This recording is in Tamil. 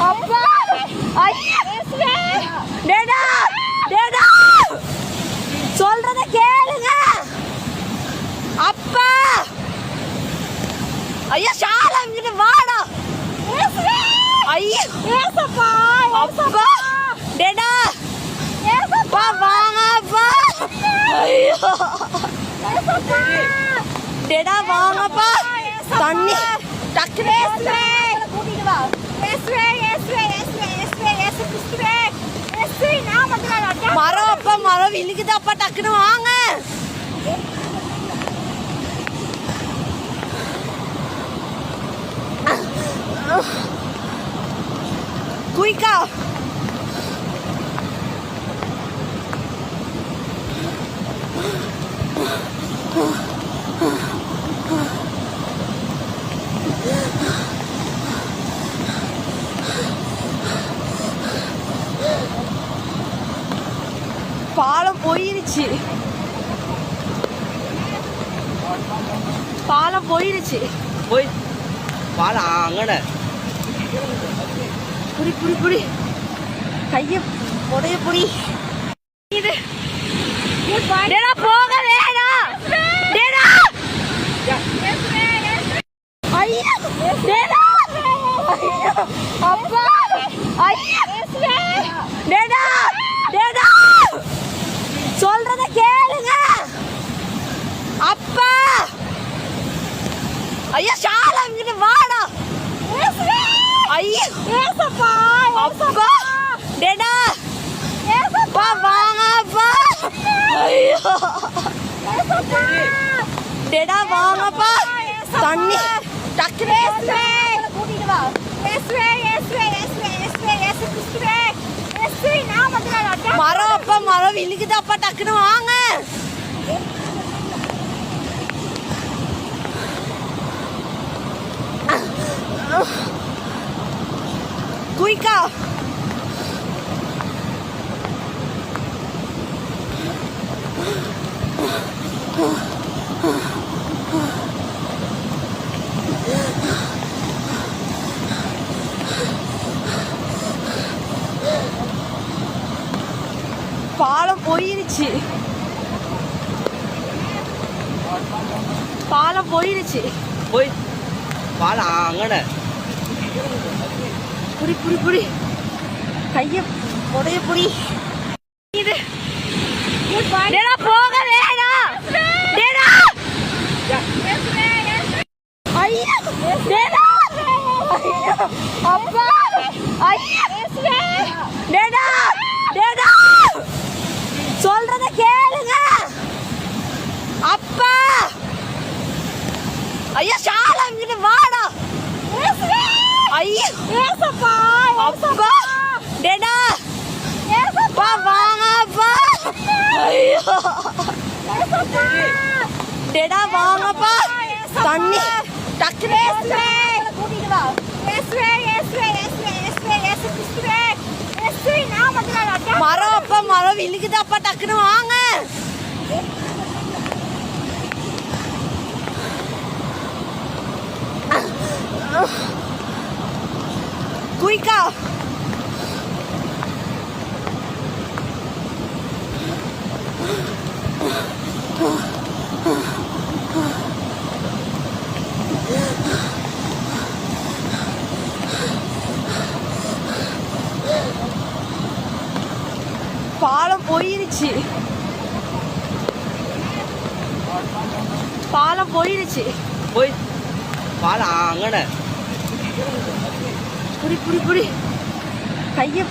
அப்பா டேடா டேடா சொல்றத கேளுங்க அப்பா ஐயா ஷாலா இங்கிட்டு வாடா ஐயா ஏசப்பா அப்பா டேடா ஏசப்பா வாங்கப்பா ஐயோ ஏசப்பா டேடா வாங்கப்பா தண்ணி டக்குனு கூட்டிட்டு வா மரம் அப்பா மரம் விழுகுது அப்பா டக்குனு வாங்க குயிக்கா பாலம் போயிருச்சு போய் பாலம் அங்கன புடி புடி புடி கைய உடைய புடி இது டேடா போக வேணாம் டேடா ஐயா டேடா அப்பா ஐயா டேடா டேடா சொல்றத கேளுங்க அப்பா ஐயா ஷாலா இங்கிட்டு வாடா ஐயா ஏசப்பா அப்பா டேடா ஏசப்பா வாங்கப்பா ஐயோ ஏசப்பா டேடா வாங்கப்பா தண்ணி டக்குனு கூட்டிட்டு வா மரம் அப்பா மரம் விழுகுது அப்பா டக்குனு வாங்க குயிக்கா பாலம் போயிருச்சு போய் பாலம் அங்கன புடி புடி புடி கைய உடைய புடி இது டேடா போக வேணாம் டேடா ஐயா டேடா அப்பா ஐயா டேடா டேடா சொல்றத கேளுங்க அப்பா ஐயா ஷாலா இங்கிட்டு வாடா ஐயா ஏசப்பா அப்பா டேடா ஏசப்பா வாங்கப்பா ஐயோ ஏசப்பா டேடா வாங்கப்பா தண்ணி டக்குனு கூட்டிட்டு வா மரம் அப்பா மரம் விழுகுது அப்பா டக்குனு வாங்க குயிக்கா பாலம் போயிருச்சு போய் பாலம் அங்கன புடி புடி புடி கைய